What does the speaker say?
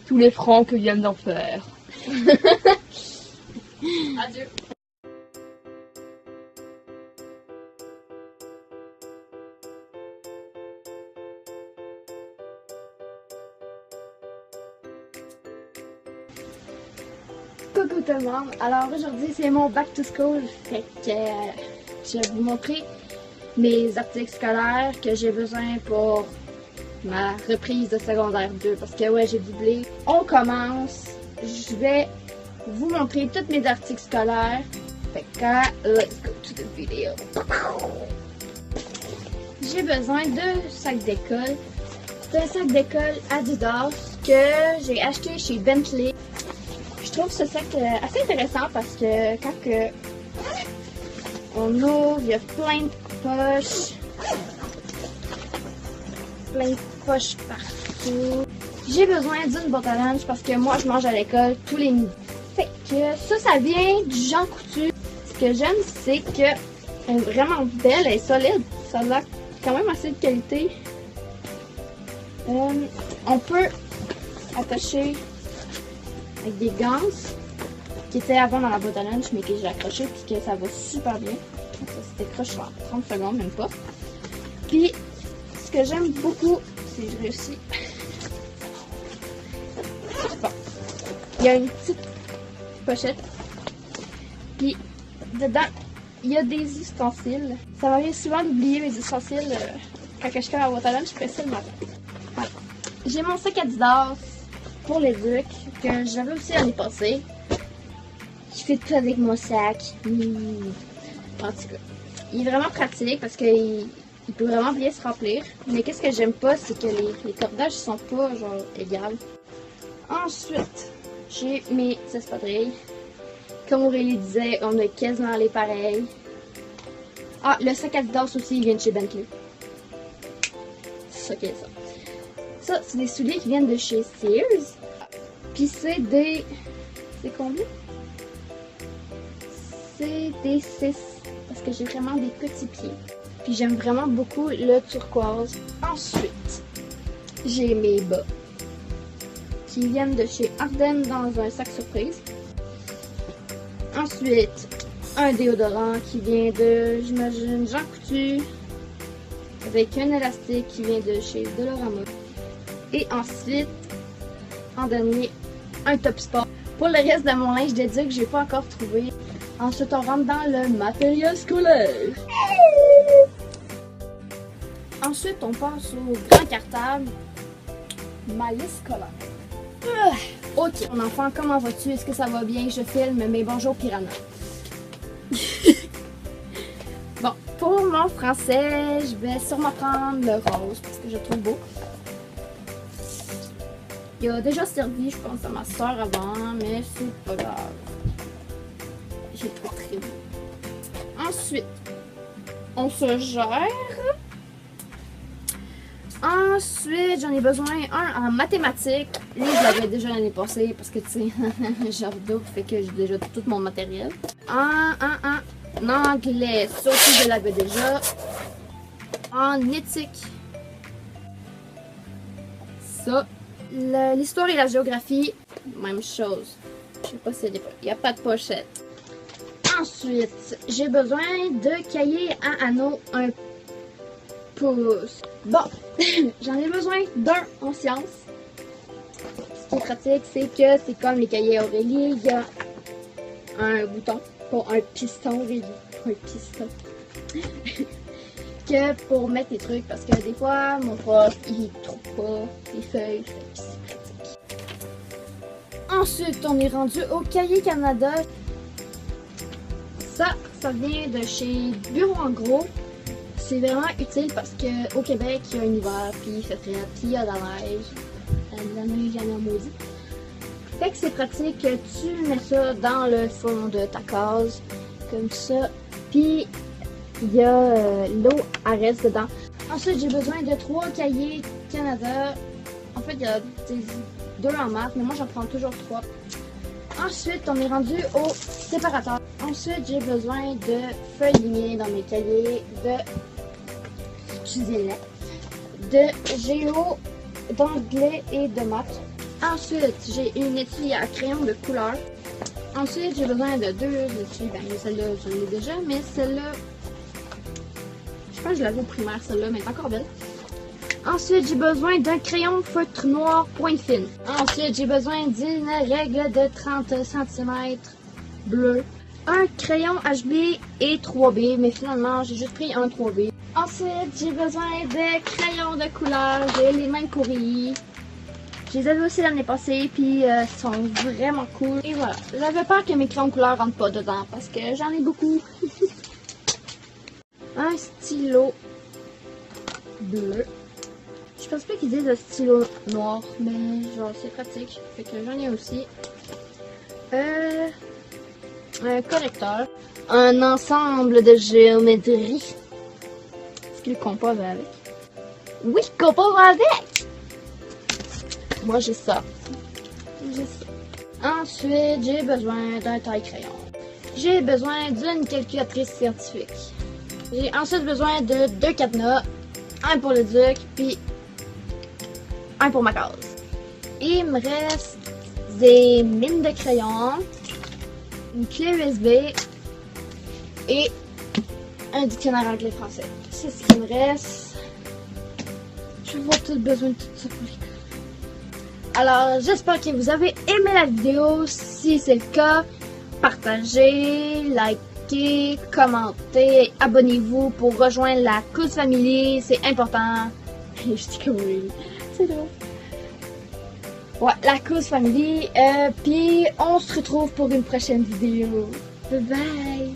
tous les francs que viennent d'en faire. Adieu. Coucou tout le monde, alors aujourd'hui c'est mon back to school, fait que je vais vous montrer mes articles scolaires que j'ai besoin pour ma reprise de secondaire 2 parce que ouais j'ai doublé. On commence, je vais vous montrer tous mes articles scolaires, fait que let's go to the video. J'ai besoin de sacs d'école, c'est un sac d'école Adidas que j'ai acheté chez Bentley. Je trouve ce sac assez intéressant parce que quand on ouvre, il y a plein de poches. Plein de poches partout. J'ai besoin d'une boîte à lunch parce que moi je mange à l'école tous les midis. Fait que ça vient du Jean Coutu. Ce que j'aime, c'est qu'elle est vraiment belle, elle est solide. Ça a quand même assez de qualité. On peut attacher avec des gants qui étaient avant dans la boîte à lunch mais que j'ai accroché puis que ça va super bien. Ça se décroche en 30 secondes, même pas. Puis ce que j'aime beaucoup, c'est que je réussis. Bon. Il y a une petite pochette. Puis dedans, il y a des ustensiles. Ça m'arrive souvent d'oublier mes ustensiles quand je fais la boîte à lunch, je fais ça le matin. Voilà. J'ai mon sac Adidas pour les ducs que j'avais aussi l'année passée. Je fais tout avec mon sac. En tout cas, il est vraiment pratique parce qu'il peut vraiment bien se remplir. Mais qu'est-ce que j'aime pas, c'est que les cordages sont pas genre égales. Ensuite, j'ai mes espadrilles. Comme Aurélie disait, on a quasiment les pareils. Ah, le sac Adidas aussi, il vient de chez Bentley. C'est ça qui est ça. Ça, c'est des souliers qui viennent de chez Sears. Puis c'est des... C'est combien? C'est des 6. Parce que j'ai vraiment des petits pieds. Puis j'aime vraiment beaucoup le turquoise. Ensuite, j'ai mes bas. Qui viennent de chez Ardennes dans un sac surprise. Ensuite, un déodorant qui vient de, j'imagine, Jean Coutu. Avec un élastique qui vient de chez Dolorama. Et ensuite, en dernier, un top sport. Pour le reste de mon linge de duc, j'ai pas encore trouvé. Ensuite, on rentre dans le matériel scolaire. Ensuite, on passe au grand cartable. Ma liste scolaire. Ok, mon enfant, comment vas-tu? Est-ce que ça va bien? Je filme, mais bonjour Piranha. Bon, pour mon français, je vais sûrement prendre le rose parce que je le trouve beau. Il a déjà servi, je pense, à ma soeur avant, mais c'est pas grave. J'ai trop très beau. Ensuite, on se gère. Ensuite, j'en ai besoin un en mathématiques. Lui, je l'avais déjà l'année passée parce que, tu sais, j'ai redouble, fait que j'ai déjà tout mon matériel. En anglais, ça aussi, je l'avais déjà. En éthique, ça. L'histoire et la géographie, même chose. Je sais pas s'il n'y a pas de pochette. Ensuite, j'ai besoin de cahiers à anneaux 1 pouce. Bon, j'en ai besoin d'un en sciences. Ce qui est pratique, c'est que c'est comme les cahiers Aurélie, il y a un bouton, pas un piston Aurélie, un piston. Que pour mettre les trucs, parce que des fois, mon prof, il trouve pas les feuilles, c'est pratique. Ensuite, on est rendu au Cahier Canada. Ça vient de chez Bureau en gros. C'est vraiment utile parce qu'au Québec, il y a un hiver, puis il fait frais, puis il y a de la neige. La neige, il y en a maudit. Fait que c'est pratique que tu mets ça dans le fond de ta case, comme ça. Puis il y a l'eau, elle reste dedans. Ensuite, j'ai besoin de 3 cahiers Canada. En fait, il y a 2 en maths, mais moi j'en prends toujours 3. Ensuite, on est rendu au séparateur. Ensuite, j'ai besoin de feuilles lignées dans mes cahiers, de géo, d'anglais et de maths. Ensuite, j'ai une étui à crayon de couleur. Ensuite, j'ai besoin de 2 étuis. Ben, celle-là, je l'ai déjà, mais celle-là, je pense que je l'avais au primaire, celle-là, mais elle est encore belle. Ensuite, j'ai besoin d'un crayon feutre noir pointe fine. Ensuite, j'ai besoin d'une règle de 30 cm bleu. Un crayon HB et 3B, mais finalement, j'ai juste pris un 3B. Ensuite, j'ai besoin de crayons de couleur. J'ai les mêmes Courrier. Je les avais aussi l'année passée, puis ils sont vraiment cool. Et voilà, j'avais peur que mes crayons de couleur rentrent pas dedans, parce que j'en ai beaucoup. Un stylo bleu. Je pense pas qu'ils disent le stylo noir, mais genre c'est pratique. Fait que j'en ai aussi. Un correcteur. Un ensemble de géométrie. Est-ce qu'il compose avec? Oui, il compose avec! Moi j'ai ça. J'ai ça. Ensuite, j'ai besoin d'un taille-crayon. J'ai besoin d'une calculatrice scientifique. J'ai ensuite besoin de 2 cadenas. Un pour le duc, puis un pour ma case. Il me reste des mines de crayon, une clé USB et un dictionnaire anglais-français. C'est ce qu'il me reste. Je vais avoir tout besoin de tout ça pour l'école. Alors, j'espère que vous avez aimé la vidéo. Si c'est le cas, partagez, likez, commentez, abonnez-vous pour rejoindre la Cous Family. C'est important. Je dis comme oui. C'est drôle. Ouais, la Cous Family. Puis on se retrouve pour une prochaine vidéo. Bye bye.